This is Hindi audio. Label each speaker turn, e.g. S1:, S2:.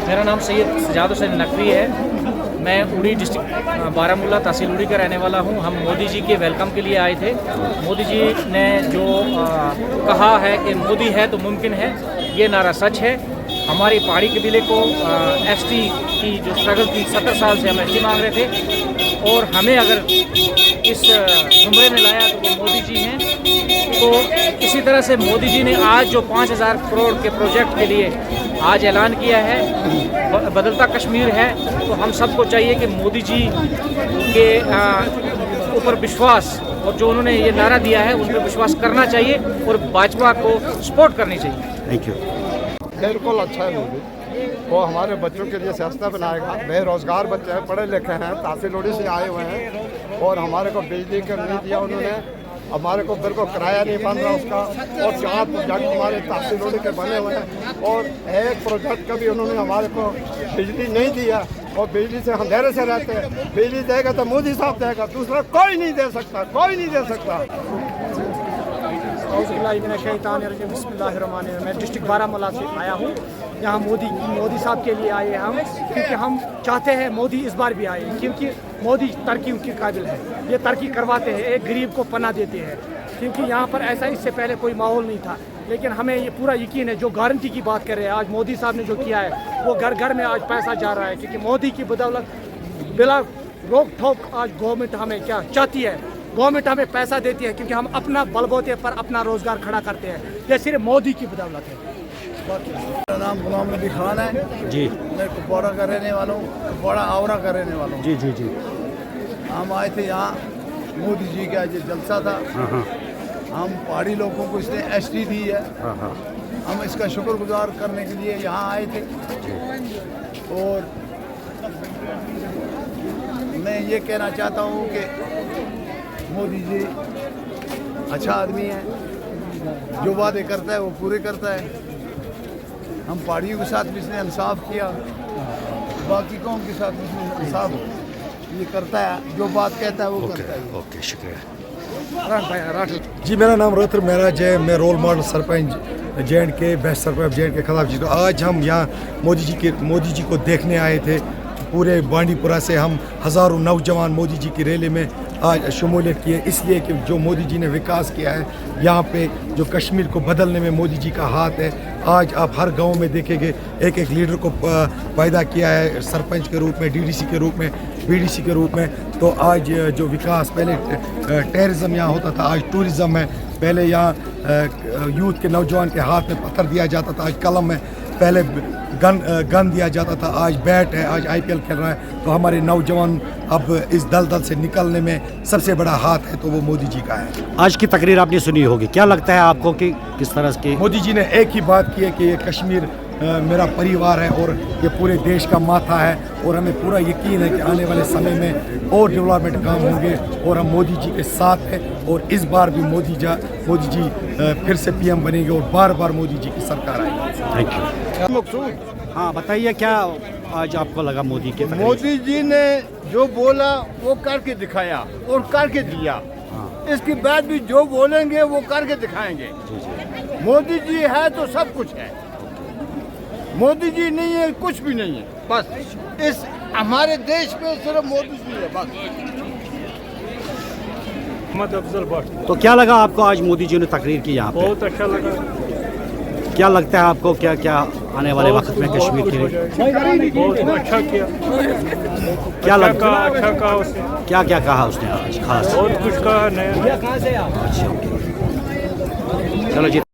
S1: मेरा नाम सैयद सजाद हुसैन नकवी है। मैं उड़ी डिस्ट्रिक्ट बारामूला तहसील उड़ी का रहने वाला हूं। हम मोदी जी के वेलकम के लिए आए थे। मोदी जी ने जो कहा है कि मोदी है तो मुमकिन है, ये नारा सच है। हमारी पहाड़ी कबीले को एसटी की जो स्ट्रगल थी, 70 साल से हम एसटी मांग रहे थे और हमें अगर इस जुमरे में लाया तो वो मोदी जी हैं। तो इसी तरह से मोदी जी ने आज जो 5000 करोड़ के प्रोजेक्ट के लिए आज ऐलान किया है, बदलता कश्मीर है, तो हम सबको चाहिए कि मोदी जी के ऊपर विश्वास और जो उन्होंने ये नारा दिया है उन पर विश्वास करना चाहिए और भाजपा को सपोर्ट करनी चाहिए।
S2: Thank you.
S3: बिल्कुल अच्छा है मोदी, वो हमारे बच्चों के लिए सियासत बनाएगा। बेरोजगार बच्चे हैं, पढ़े लिखे हैं, तहसील उड़ी से आए हुए हैं और हमारे को बिजली का नहीं दिया उन्होंने, हमारे को बिल्कुल किराया नहीं बन रहा उसका। और 4 प्रोजेक्ट हमारे तहसील उड़ी के बने हुए हैं और एक प्रोजेक्ट का भी उन्होंने हमारे को बिजली नहीं दिया। और बिजली से अंधेरे से रहते हैं, बिजली देगा तो मोदी साहब देगा, दूसरा कोई नहीं दे सकता, कोई नहीं दे सकता।
S4: मैं डिस्ट्रिक्ट बारामूला से आया हूँ। यहाँ मोदी साहब के लिए आए हम, क्योंकि हम चाहते हैं मोदी इस बार भी आए, क्योंकि मोदी तरक्की के काबिल है। ये तरक्की करवाते हैं, एक गरीब को पनाह देते हैं, क्योंकि यहाँ पर ऐसा इससे पहले कोई माहौल नहीं था। लेकिन हमें ये पूरा यकीन है, जो गारंटी की बात कर रहे हैं आज मोदी साहब ने जो किया है, वो घर घर में आज पैसा जा रहा है, क्योंकि मोदी की बदौलत बिला रोक ठोक आज गवर्नमेंट हमें क्या चाहती है, गवर्नमेंट हमें पैसा देती है, क्योंकि हम अपना बलबूते पर अपना रोजगार खड़ा करते हैं। ये सिर्फ मोदी की बदौलत है।
S5: मेरा नाम गुलाम नबी खान है
S2: जी।
S5: मैं कुपवाड़ा का रहने वाला हूँ, कुपवाड़ा आवरा का रहने वाला हूँ।
S2: जी जी जी।
S5: हम आए थे यहाँ, मोदी जी का जो जलसा था, हम पहाड़ी लोगों को इसने एसटी दी है, हम इसका शुक्रगुजार करने के लिए यहाँ आए थे। और मैं ये कहना चाहता हूँ कि मोदी जी अच्छा आदमी है, जो वादे करता है वो पूरे करता है। हम पहाड़ियों के साथ भी इसने इंसाफ किया, बाकी कौम के साथ भी इसने इंसाफ ये करता है, जो बात कहता है वो करता है।
S2: ओके, शुक्रिया।
S6: जी, मेरा नाम रोहतर महराज है। मैं role model sarpanch J and K, best sarpanch J and K खिलाफ जी। आज हम यहाँ मोदी जी को देखने आए थे। पूरे बांडीपुरा से हम हज़ारों नौजवान मोदी जी की रैली में आज शमूलियत किए, इसलिए कि जो मोदी जी ने विकास किया है यहाँ पे, जो कश्मीर को बदलने में मोदी जी का हाथ है। आज आप हर गांव में देखेंगे एक एक लीडर को पैदा किया है, सरपंच के रूप में, डीडीसी के रूप में, बीडीसी के रूप में। तो आज जो विकास, पहले टेररिज्म यहाँ होता था, आज टूरिज़्म है। पहले यहाँ यूथ के नौजवान के हाथ में पत्थर दिया जाता था, आज कलम है। पहले गन दिया जाता था, आज बैट है। आज IPL खेल रहा है। तो हमारे नौजवान अब इस दलदल से निकलने में सबसे बड़ा हाथ है तो वो मोदी जी का है।
S2: आज की तकरीर आपने सुनी होगी, क्या लगता है आपको कि किस तरह की?
S6: मोदी जी ने एक ही बात की है कि ये कश्मीर मेरा परिवार है और ये पूरे देश का माथा है, और हमें पूरा यकीन है कि आने वाले समय में और डेवलपमेंट काम होंगे और हम मोदी जी के साथ हैं। और इस बार भी मोदी जी फिर से PM बनेंगे और बार बार मोदी जी की सरकार आएगी।
S2: Thank you.
S3: मकसूद,
S2: हाँ, बताइए क्या आज आपको लगा मोदी के तकरीर?
S3: मोदी जी ने जो बोला वो करके दिखाया और करके दिया। इसके बाद भी जो बोलेंगे वो करके दिखाएंगे। मोदी जी है तो सब कुछ है, मोदी जी नहीं है कुछ भी नहीं है। बस इस हमारे देश में सिर्फ मोदी जी है बस।
S1: अफजल भट्ट।
S2: तो क्या लगा आपको आज मोदी जी ने तकरीर की यहाँ पे?
S1: बहुत अच्छा लगा।
S2: क्या लगता है आपको, क्या क्या आने वाले वक्त में कश्मीर के लिए
S1: बहुत अच्छा किया।
S2: क्या लगता है?
S1: अच्छा कहा उसने,
S2: क्या क्या कहा उसने आज खास?
S1: बहुत कुछ कहा नया।
S2: अच्छा, चलो जी।